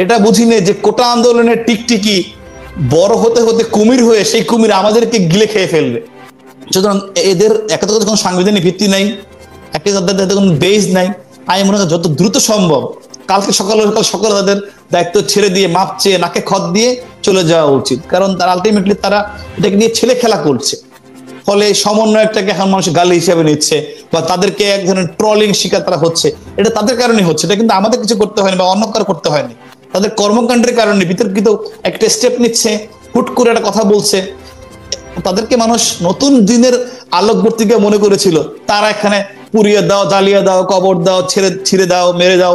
এটা বুঝি না যে কোটা আন্দোলনের টিকটিকি বড় হতে হতে কুমির হয়ে সেই কুমির আমাদেরকে গিলে খেয়ে ফেলবে। সুতরাং এদের একটা তো কোনো সাংবিধানিক ভিত্তি নাই, একটা তাদের কোনো বেস নাই। আমি মনে করি যত দ্রুত সম্ভব কালকে সকালে তাদের দায়িত্ব ছেড়ে দিয়ে মাপ চেয়ে নাকে খত দিয়ে চলে যাওয়া উচিত। কারণ তারা আলটিমেটলি তারা এটাকে নিয়ে ছেলে খেলা করছে, ফলে সমন্বয়কটাকে এখন মানুষ গালি হিসেবে নিচ্ছে বা তাদেরকে এক ধরনের ট্রলিং শিকার তারা হচ্ছে। এটা তাদের কারণে হচ্ছে, এটা কিন্তু আমাদের কিছু করতে হয়নি বা অন্য কারো করতে হয়নি, তাদের কর্মকাণ্ডের কারণে বিতর্কিত একটা স্টেপ নিচ্ছে, হুট করে একটা কথা বলছে। তাদেরকে মানুষ নতুন দিনের আলোকবর্তিকা মনে করেছিল, তারা এখানে পুড়িয়ে দাও, জ্বালিয়ে দাও, কবর দাও, ছিঁড়ে দাও, মেরে দাও,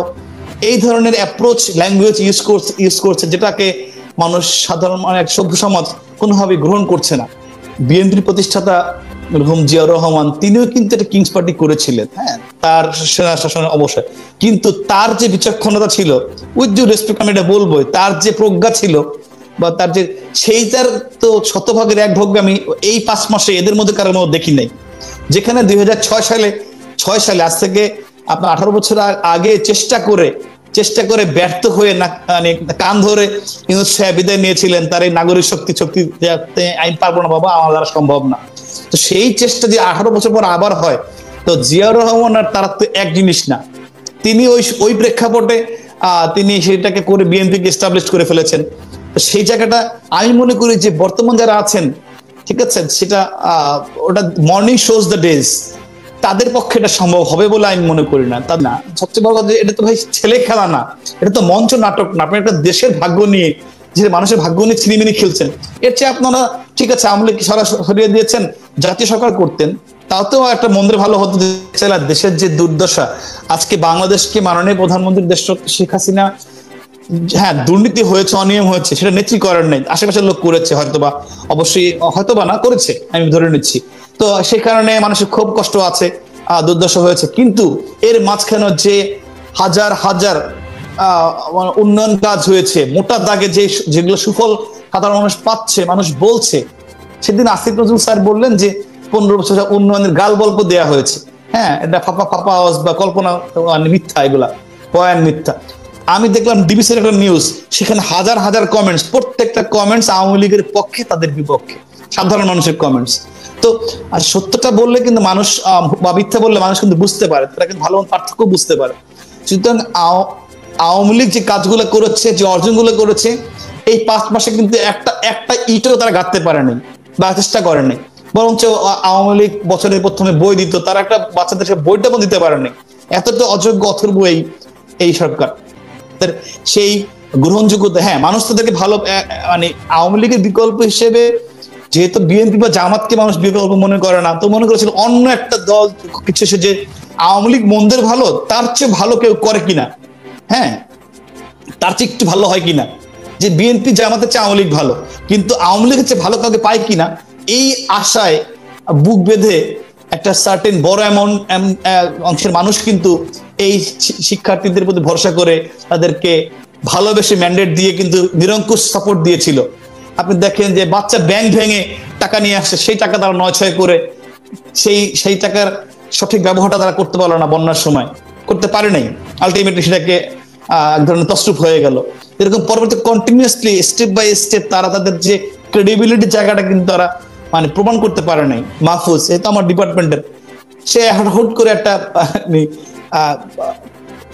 এই ধরনের অ্যাপ্রোচ ল্যাঙ্গুয়েজ ইউজ করছে, যেটাকে মানুষ সাধারণ এক সভ্য সমাজ কোনোভাবে গ্রহণ করছে না। বিএনপির প্রতিষ্ঠাতা মরহুম জিয়াউর রহমান তিনিও কিন্তু একটা কিংস পার্টি করেছিলেন, হ্যাঁ, তার সেনা শাসনের অবশ্যই, কিন্তু তার যে বিচক্ষণতা ছিল, উইথ ডিউ রেসপেক্ট আমি এটা বলবোই, তার যে প্রজ্ঞা ছিল বা তার যে সেইটার তো শতভাগের এক ভাগ আমি এই 5 মাসে এদের মধ্যে কারোর মধ্যে দেখি নাই। যেখানে 2006 সালে আজ থেকে আপনার 18 বছর আগে চেষ্টা করে ব্যর্থ হয়ে মানে কান ধরে ইউনূস সাহেব বিদায় নিয়েছিলেন, তার এই নাগরিক শক্তি আমি পারবো না বাবা, আমার দ্বারা সম্ভব না। তো সেই চেষ্টা যে 18 বছর পর আবার হয়, তো জিয়াউর রহমান আর তারা তো এক জিনিস না। তিনি ওই প্রেক্ষাপটে তিনি সেটাকে করে বিএনপিকে এস্টাবলিশ করে ফেলেছেন। সেই জায়গাটা আমি মনে করি যে বর্তমান যারা আছেন, ঠিক আছে, সেটা ওটা মর্নিং শোজ দ্য ডেজ, তাদের পক্ষে এটা সম্ভব হবে বলে আমি মনে করি না। তা না, সবচেয়ে বড় কথা, এটা তো ভাই ছেলে খেলা না, এটা তো মঞ্চ নাটক না। আপনি একটা দেশের ভাগ্য নিয়ে, যে মানুষের ভাগ্য নিয়ে ছিনিমিনি খেলছেন। এর চেয়ে আপনারা ঠিক আছে আমলে কি সরিয়ে দিয়েছেন, জাতীয় সরকার করতেন, তাও তো একটা মন্দির ভালো হতো। দেশের যে দুর্দশা, আজকে বাংলাদেশকে মাননীয় প্রধানমন্ত্রী দেশ শেখ হাসিনা, হ্যাঁ দুর্নীতি হয়েছে, অনিয়ম হয়েছে, সেটা নেত্রী করার নেই, আশেপাশের লোক করেছে হয়তোবা, অবশ্যই হয়তোবা না করেছে, আমি ধরে নিচ্ছি। তো সেই কারণে মানুষের খুব কষ্ট আছে, দুর্দশা হয়েছে। কিন্তু এর মাঝখানে যে হাজার হাজার উন্নয়ন কাজ হয়েছে, মোটা দাগে যেগুলো সুফল সাধারণ মানুষ পাচ্ছে, মানুষ বলছে। সেদিন আসিফ নজরুল স্যার বললেন যে 15 বছর উন্নয়নের গাল গল্প দেওয়া হয়েছে, হ্যাঁ, এটা ফাঁপা আওয়াজ বা কল্পনা মিথ্যা, এগুলা বয়ান মিথ্যা। আমি দেখলাম ডিবিসির একটা নিউজ, সেখানে হাজার হাজার কমেন্টস, প্রত্যেকটা কমেন্টস আওয়ামী লীগের পক্ষে, তাদের বিপক্ষে, সাধারণ মানুষের কমেন্টস। তো আর সত্যটা বললে কিন্তু মানুষ বা মিথ্যা বললে মানুষ কিন্তু বুঝতে পারে, তারা কিন্তু ভালো পার্থক্য বুঝতে পারে। সুতরাং আওয়ামী লীগ যে কাজগুলো করেছে, যে অর্জনগুলো করেছে, এই 5 মাসে কিন্তু একটা ইটও তারা গাঁথতে পারেনি বা চেষ্টা করেনি। বরঞ্চ আওয়ামী লীগ বছরের প্রথমে বই দিত, তারা একটা বাচ্চাদের বইটা দিতে পারেনি। এতটা অযোগ্য অথর্ব এই সরকার। সেই গ্রহণযোগ্যতা, হ্যাঁ, মানুষ তাদেরকে ভালো, মানে আওয়ামী লীগের বিকল্প হিসেবে যেহেতু বিএনপি বা জামাতকে মানুষ বিকল্প মনে করে না, তো মনে করেছিল অন্য একটা দল কিছু এসে যে আওয়ামী লীগ মন্দের ভালো, তার চেয়ে ভালো কেউ করে কিনা, হ্যাঁ, তার চেয়ে একটু ভালো হয় কিনা, যে বিএনপি জামাতের চেয়ে আওয়ামী লীগ ভালো, কিন্তু আওয়ামী লীগের চেয়ে ভালো কাউকে পায় কিনা, এই আশায় বুক বেঁধে একটা সার্টেন বড় অংশের মানুষ কিন্তু এই শিক্ষার্থীদের প্রতি ভরসা করে তাদেরকে ভালোবেসে ম্যান্ডেট দিয়ে কিন্তু নিরঙ্কুশ সাপোর্ট দিয়েছিল। আপনি দেখেন যে বাচ্চা ব্যাংক ভেঙে টাকা নিয়ে আসছে, সেই টাকা তারা 9-6 করে সেই টাকার সঠিক ব্যবহারটা তারা করতে পারলো না, বন্যার সময় করতে পারে নাই, আলটিমেটলি সেটাকে এক ধরনের তছরূপ হয়ে গেল। এরকম পরবর্তী কন্টিনিউয়াসলি স্টেপ বাই স্টেপ তারা তাদের যে ক্রেডিবিলিটি জায়গাটা কিন্তু তারা মানে প্রমাণ করতে পারে নাই। মাহফুজ, এ তো আমার ডিপার্টমেন্টের, সে হুট করে একটা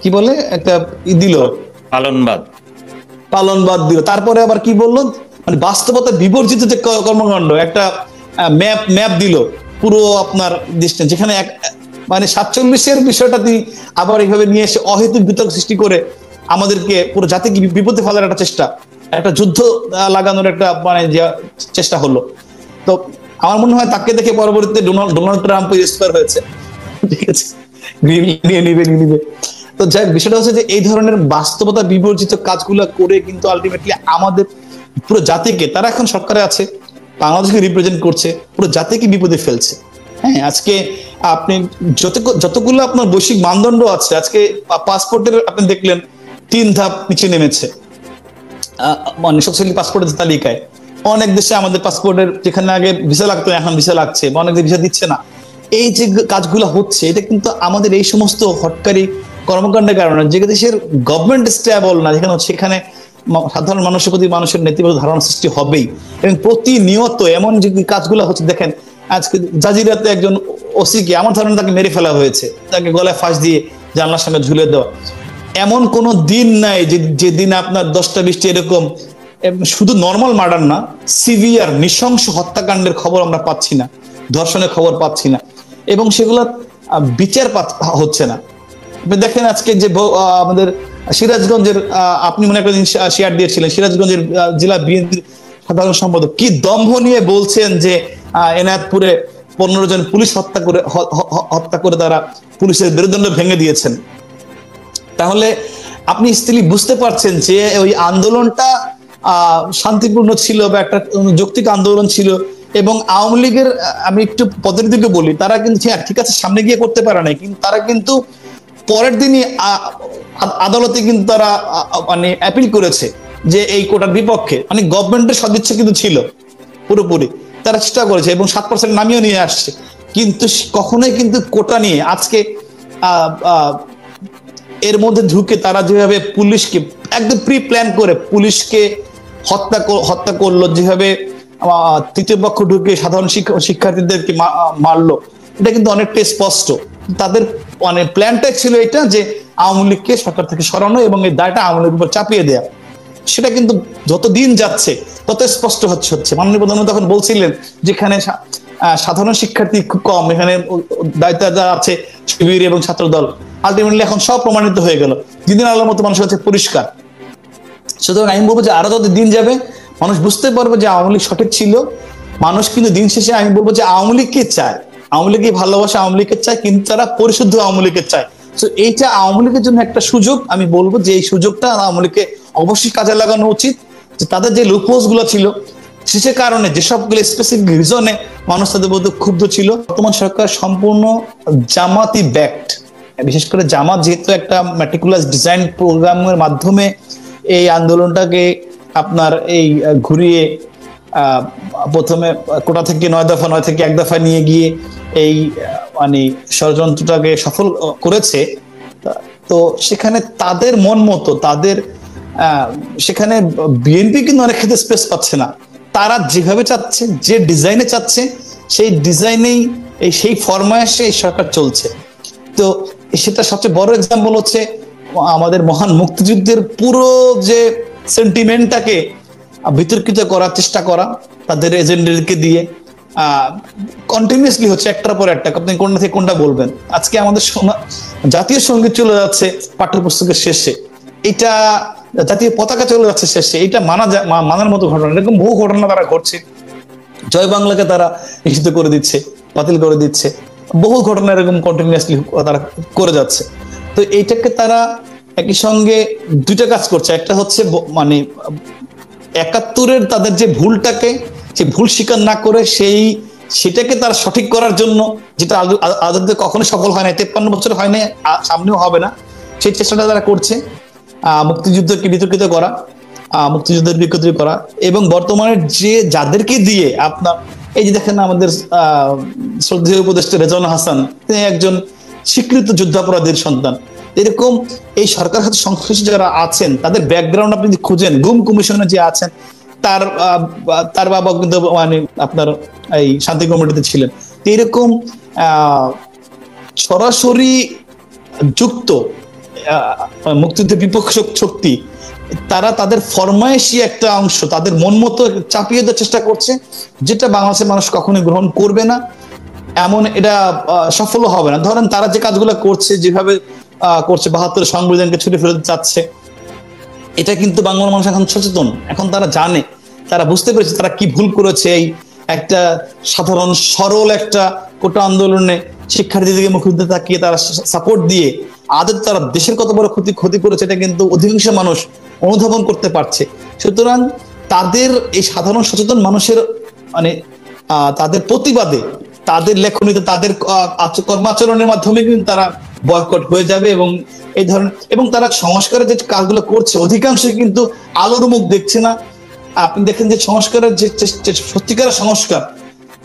কি বলে একটা দিল, পালনবাদ দিল, তারপরে আবার কি বললো, মানে বাস্তবতা বিবর্জিত যে কর্মকাণ্ড, একটা ম্যাপ দিল পুরো আপনার দেশটা, যেখানে মানে 47-এর বিষয়টা তিনি আবার এইভাবে নিয়ে এসে অহেতুক বিতর্ক সৃষ্টি করে আমাদেরকে পুরো জাতিকে বিপদে ফেলার একটা চেষ্টা, একটা যুদ্ধ লাগানোর একটা মানে চেষ্টা হলো। তো আমার মনে হয় তাকে দেখে পরবর্তীতে ডোনাল্ড ট্রাম্প ইন্সপায়ার হয়েছে, ঠিক আছে, নিবে। তো যাই বিষয়টা হচ্ছে যে এই ধরনের বাস্তবতা বিবর্জিত কাজগুলো করে কিন্তু আলটিমেটলি আমাদের পুরো জাতিকে, তারা এখন সরকারে আছে, বাংলাদেশকে রিপ্রেজেন্ট করছে, পুরো জাতিকে বিপদে ফেলছে। হ্যাঁ, আজকে আপনি যতগুলো আপনার বৈশ্বিক মানদণ্ড আছে, আজকে পাসপোর্টের আপনি দেখলেন 3 ধাপ নিচে নেমেছে, মানে শক্তিশালী পাসপোর্টের তালিকায়। অনেক দেশে আমাদের পাসপোর্টের যেখানে আগে ভিসা লাগতো এখন ভিসা লাগছে, বা অনেক ভিসা দিচ্ছে না। এই যে কাজগুলো হচ্ছে, এটা কিন্তু আমাদের এই সমস্ত হটকারী কর্মকাণ্ডের কারণে, যে দেশের গভর্নমেন্ট স্টেবল না, যেখানে সাধারণ মানুষের প্রতি মানুষের নেতিবাচক ধারণা সৃষ্টি হবেই। এবং প্রতিনিয়ত এমন যে কাজগুলো হচ্ছে, দেখেন আজকে জাজিরাতে একজন ওসিকে আমার ধারণা তাকে মেরে ফেলা হয়েছে, তাকে গলায় ফাঁস দিয়ে জানলার সামনে ঝুলে দেওয়া। এমন কোনো দিন নাই যেদিন আপনার 10টা-20টা এরকম শুধু নর্মাল মার্ডার না, সিভিয়ার নৃশংস হত্যাকাণ্ডের খবর আমরা পাচ্ছি না, ধর্ষণের খবর পাচ্ছি না, এবং সেগুলো বিচার হচ্ছে না। দেখেন আজকে যে আমাদের সিরাজগঞ্জের, আপনি মনে একটা জিনিস শেয়ার দিয়েছিলেন, সিরাজগঞ্জের জেলা বিএনপির সাধারণ সম্পাদক কি দম্ভ নিয়ে বলছেন যে এনায়েতপুরে 15 জন পুলিশ হত্যা করে তারা পুলিশের মেরুদণ্ড ভেঙে দিয়েছেন। তাহলে আপনি স্ত্রী বুঝতে পারছেন যে ওই আন্দোলনটা শান্তিপূর্ণ ছিল বা একটা যৌক্তিক আন্দোলন ছিল। এবং আওয়ামী লীগের, আমি একটু পদ্ধতিকে বলি, তারা কিন্তু ঠিক আছে সামনে গিয়ে করতে পারে না, কিন্তু তারা কিন্তু পরের দিনই আদালতে কিন্তু তারা মানে অ্যাপিল করেছে যে এই কোটার বিপক্ষে, মানে গভর্নমেন্টের সদিচ্ছা কিন্তু ছিল পুরোপুরি, তারা চেষ্টা করেছে এবং 7% নামিয়েও নিয়ে আসছে। কিন্তু কখনোই কিন্তু কোটা নিয়ে আজকে এর মধ্যে ঢুকে তারা যেভাবে পুলিশকে একদম প্রি প্ল্যান করে পুলিশকে হত্যা করলো, যেভাবে তৃতীয় পক্ষ ঢুকে সাধারণ শিক্ষার্থীদেরকে মারলো, এটা কিন্তু অনেকটাই স্পষ্ট। তাদের মানে প্ল্যানটাই ছিল এটা যে আওয়ামী লীগকে সরকার থেকে সরানো এবং এই দায়টা আওয়ামী লীগের উপর চাপিয়ে দেওয়া। সেটা কিন্তু যত দিন যাচ্ছে তত স্পষ্ট হচ্ছে। মাননীয় প্রধানমন্ত্রী তখন বলছিলেন যেখানে সাধারণ শিক্ষার্থী খুব কম, এখানে দায়িত্ব যারা আছে শিবির এবং ছাত্র দল, আলটিমেটলি এখন সব প্রমাণিত হয়ে গেল, দিনের আলোর মতো মানুষের কাছে পরিষ্কার। সুতরাং আমি বলবো যে আরো যত দিন যাবে মানুষ বুঝতে পারবে যে আওয়ামী লীগ সঠিক ছিল। মানুষ কিন্তু দিন শেষে আমি বলবো যে আওয়ামী লীগকে চায়, আওয়ামী লীগকে ভালোবাসে, আওয়ামী লীগকে চায়, কিন্তু তারা পরিশুদ্ধ আওয়ামী লীগকে চায়। তো এইটা আওয়ামী লীগের জন্য একটা সুযোগ। আমি বলবো যে এই সুযোগটা আওয়ামী লীগকে অবশ্যই কাজে লাগানো উচিত। যে তাদের যে লুপহোলস গুলো ছিল, সে কারণে যেসবগুলো স্পেসিফিক রিজনে মানুষ তাদের মধ্যে ক্ষুব্ধ ছিল। বর্তমান সরকার সম্পূর্ণ জামাতি ব্যাকড, বিশেষ করে জামাত যেহেতু একটা ম্যাটিকুলাস ডিজাইন প্রোগ্রামের মাধ্যমে এই আন্দোলনটাকে আপনার এই ঘুরিয়ে প্রথমে কোটা থেকে 9 দফা, 9 থেকে 1 দফা নিয়ে গিয়ে এই মানে ষড়যন্ত্রটাকে সফল করেছে। তো সেখানে তাদের মন মতো তাদের সেখানে বিএনপি কিন্তু অনেক ক্ষেত্রে স্পেস পাচ্ছে না। তারা যেভাবে চাচ্ছে, যে ডিজাইনে চাচ্ছে, সেই ডিজাইনেই সেই ফরমায়েশে এই সরকার চলছে। তো সেটা সবচেয়ে বড় এক্সাম্পল হচ্ছে আমাদের মহান মুক্তিযুদ্ধের পুরো যে সেন্টিমেন্টটাকে বিতর্কিত করার চেষ্টা করা তাদের এজেন্ডাকে দিয়ে কন্টিনিউয়াসলি হচ্ছে, একটার পর একটা। আপনি কোনটা থেকে কোনটা বলবেন? আজকে আমাদের জাতীয় সঙ্গীত চলে যাচ্ছে পাঠ্যপুস্তকের শেষে, এটা জাতীয় পতাকা চলে যাচ্ছে শেষে, এটা মানার মতো ঘটনা। এরকম বহু ঘটনা তারা ঘটছে। জয় বাংলাকে তারা নিষিদ্ধ করে দিচ্ছে, বাতিল করে দিচ্ছে, বহু ঘটনা এরকম কন্টিনিউয়াসলি তারা করে যাচ্ছে। তো এইটাকে তারা একই সঙ্গে দুইটা কাজ করছে। একটা হচ্ছে মানে 71-এর তাদের যে ভুলটাকে, সে ভুল স্বীকার না করে সেটাকে তারা সঠিক করার জন্য, যেটা আদতে কখনো সফল হয় না, 53 বছর হয় না, সামনেও হবে না, সেই চেষ্টাটা তারা করছে মুক্তিযুদ্ধকে বিতর্কিত করা, মুক্তিযুদ্ধের বিকৃতি করা। এবং বর্তমানে যাদেরকে দিয়ে আপনার এই যে দেখেন আমাদের শ্রদ্ধেয় উপদেষ্টা রেজওয়ানা হাসান, তিনি একজন স্বীকৃত যুদ্ধাপরাধীর সন্তান। এরকম এই সরকার সাথে সংশ্লিষ্ট যারা আছেন তাদের ব্যাকগ্রাউন্ড আপনি খুঁজেন, গুম কমিশনে যে আছেন তার বাবা কিন্তু মানে আপনার এই শান্তি কমিটিতে ছিলেন। এরকম সরাসরি যুক্ত মুক্তিযুদ্ধের বিপক্ষ শক্তি, তারা তাদের ফরমায়েশি একটা অংশ তাদের মন মতো চাপিয়ে দেওয়ার চেষ্টা করছে, যেটা বাংলাদেশের মানুষ কখনোই গ্রহণ করবে না, এমন এটা সফল হবে না। ধরেন তারা যে কাজগুলো করছে, যেভাবে করছে, 72 সংবিধানকে ছুটে ফেলতে চাচ্ছে, এটা কিন্তু বাংলার মানুষ এখন সচেতন, এখন তারা জানে, তারা বুঝতে পেরেছে তারা কি ভুল করেছে। এই একটা সাধারণ সরল একটা কোটা আন্দোলনে শিক্ষার্থীদেরকে মুক্তিযুদ্ধে তাকিয়ে তারা সাপোর্ট দিয়ে আদৌ তারা দেশের কত বড় ক্ষতি করেছে, এটা কিন্তু অধিকাংশ মানুষ অনুধাবন করতে পারছে। সুতরাং তাদের এই সাধারণ সচেতন মানুষের মানে তাদের প্রতিবাদে, তাদের লেখনীতে, তাদের কর্মাচরণের মাধ্যমে কিন্তু তারা বয়কট হয়ে যাবে। এবং এই ধরনের, এবং তারা সংস্কারের যে কাজগুলো করছে অধিকাংশ কিন্তু আলোর মুখ দেখছে না। আপনি দেখেন যে সংস্কারের যে সত্যিকারের সংস্কার,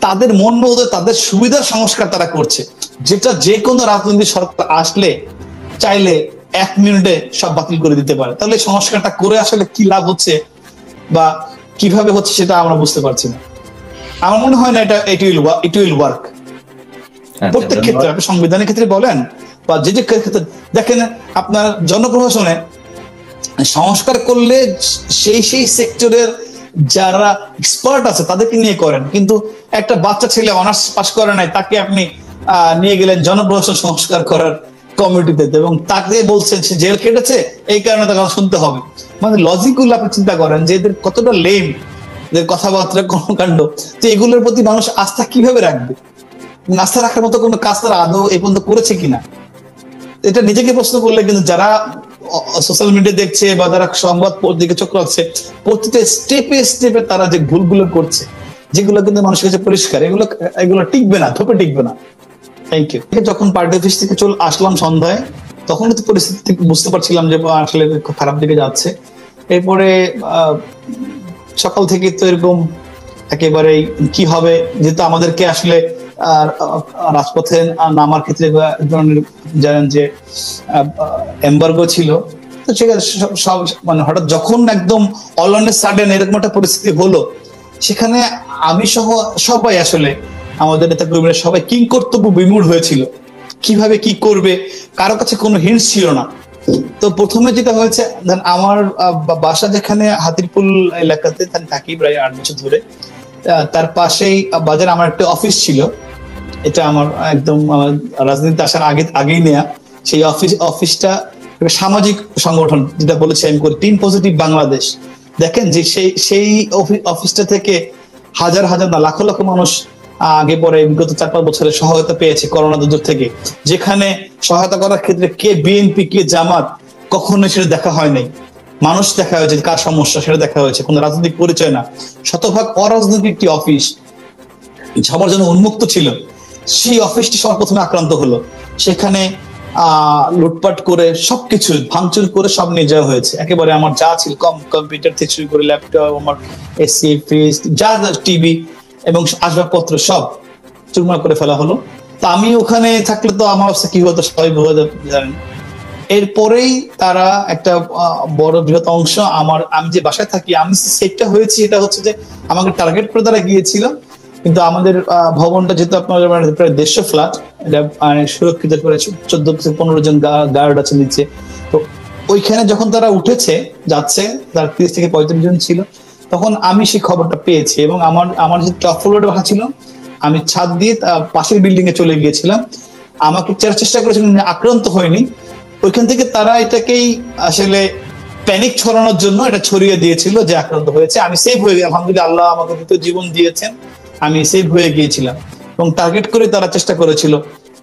তাদের মন মতো তাদের সুবিধার সংস্কার তারা করছে, যেটা যে কোনো রাজনৈতিক সরকার আসলে চাইলে 1 মিনিটে সব বাতিল করে দিতে পারে। তাহলে সংস্কারটা করে আসলে কি লাভ হচ্ছে বা কিভাবে হচ্ছে সেটা আমরা বুঝতে পারছি না। আমার মনে হয় না ইট উইল ওয়ার্ক। প্রত্যেক ক্ষেত্রে, আপনি সংবিধানের ক্ষেত্রে বলেন বা যে যে ক্ষেত্রে দেখেন, আপনার জনপ্রশাসনে সংস্কার করলে সেই সেক্টরের যারা এক্সপার্ট আছে তাদেরকে নিয়ে করেন, কিন্তু একটা বাচ্চা ছেলে অনার্স পাস করে নাই, তাকে আপনি নিয়ে গেলেন জনপ্রশাসন সংস্কার করার কমিটিতে এবং তাকে বলছেন সে জেল খেটেছে, এই কারণে তাকে শুনতে হবে। মানে লজিক গুলো আপনি চিন্তা করেন যে এদের কতটা লেম, এদের কথাবার্তা, কর্মকাণ্ড। তো এগুলোর প্রতি মানুষ আস্থা কিভাবে রাখবে? আস্থা রাখার মতো কোনো কাজ তারা আদৌ এই পর্যন্ত করেছে কিনা, এটা নিজেকে প্রশ্ন করলে কিন্তু যারা সোশ্যাল মিডিয়া দেখছে বা যারা সংবাদ দিকে চোখ রাখছে, প্রতিটা স্টেপে স্টেপে তারা যে ভুলগুলো করছে, যেগুলো কিন্তু মানুষের কাছে পরিষ্কার, এগুলো টিকবে না, ধোপে টিকবে না। Thank you. যখন পার্টি অফিস থেকে চলে আসলাম সন্ধ্যায়, তখন তো পরিস্থিতি বুঝতে পারছিলাম যে আসলে খুব খারাপ দিকে যাচ্ছে। এরপরে সকাল থেকে তো এরকম একেবারেই কি হবে, যেহেতু আমাদেরকে আসলে রাজপথে নামার ক্ষেত্রে ধরনের জানেন যে এম্বার্গো ছিল, তো সেখানে সব মানে হঠাৎ যখন একদম অল অন এ সাডেন এরকম একটা পরিস্থিতি হলো, সেখানে আমি সহ সবাই আসলে আমাদের নেতা কর্মীরা সবাই কিংকর্তব্য বিমূঢ় হয়েছিল। কিভাবে কি করবে, কারো কাছে কোনো হিন্টস ছিল না। তো প্রথমে যেটা হয়েছে, আমার বাসা যেখানে হাতিরপুল এলাকাতে থাকি প্রায় 8 বছর ধরে, তার পাশেই বাজারে আমার একটা অফিস ছিল। এটা আমার একদম রাজনীতিতে আসার আগেই নেয়া। সেই অফিসটা সামাজিক সংগঠন, যেটা বলেছি আমি করি, টিম পজিটিভ বাংলাদেশ। দেখেন যে সেই অফিসটা থেকে হাজার হাজার না লাখ লাখ মানুষ আগে পরে বিগত 4-5 বছরের সহায়তা পেয়েছে করোনা দুর্যোগ থেকে, যেখানে সহায়তা করার ক্ষেত্রে কে বিএনপি কে জামাত কখনো সেটা দেখা হয় নাই। মানুষ দেখা হয়েছে, কার সমস্যা সেটা দেখা হয়েছে, কোনো রাজনৈতিক পরিচয় না, শতভাগ অরাজনৈতিক একটি অফিস সবার জন্য উন্মুক্ত ছিল। সেই অফিসটি সবার প্রথমে আক্রান্ত হলো। সেখানে লুটপাট করে সবকিছু ভাঙচুর করে সব নিয়ে যাওয়া হয়েছে। একেবারে আমার যা ছিল, কম্পিউটার থেকে শুরু করে ল্যাপটপ, আমার এসি, ফ্রিজ, যা টিভি এবং আসবাবপত্র সব চুরমার করে ফেলা হলো। তা আমি ওখানে থাকলে তো আমার অবস্থা কি হতো সবাই জানেন। এরপরেই তারা একটা বড় বৃহৎ অংশ আমি যে বাসায় থাকি, আমি সেটটা হয়েছি, এটা হচ্ছে যে আমাকে টার্গেট করে তারা গিয়েছিল। কিন্তু আমাদের ভবনটা যেহেতু আপনার প্রায় 150 ফ্ল্যাট, এটা সুরক্ষিত করে 14-15 জন গার্ড আছে নিচে। তো ওইখানে যখন তারা উঠেছে যাচ্ছে, তার 30 থেকে 35 জন ছিল, তখন আমি সেই খবরটা পেয়েছি এবং আমার যে টপ ফ্লোরে বাসা ছিল, আমি ছাদ দিয়ে পাশের বিল্ডিং এ চলে গিয়েছিলাম। আমাকে চেষ্টা করেছিলেন, আক্রান্ত হয়নি। ওইখান থেকে তারা এটাকেই আসলে প্যানিক ছড়ানোর জন্য এটা ছড়িয়ে দিয়েছিল যে আক্রান্ত হয়েছে। আমি সেভ হয়ে গেলাম, আলহামদুলিল্লাহ, আল্লাহ আমাকে দ্বিতীয় জীবন দিয়েছেন, আমি সেভ হয়ে গিয়েছিলাম। এবং টার্গেট করে তারা চেষ্টা করেছিল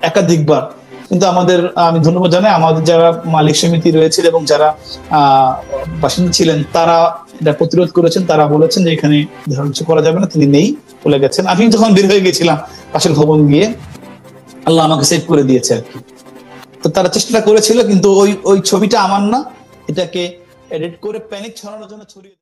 একাধিকবার। কিন্তু আমি ধন্যবাদ জানাই আমাদের যারা মালিক সমিতি রয়েছিল এবং যারা বাসিন্দা ছিলেন, তারা এটা প্রতিরোধ করেছেন। তারা বলেছেন যে এখানে কিছু করা যাবে না, তিনি নেই, বলে গেছেন। আমি যখন বের হয়ে গেছিলাম পাশের ভবন গিয়ে, আল্লাহ আমাকে সেভ করে দিয়েছে আর কি। তো তারা চেষ্টা করেছিল, কিন্তু ওই ছবিটা আমার না, এটাকে এডিট করে প্যানিক ছড়ানোর জন্য ছড়িয়ে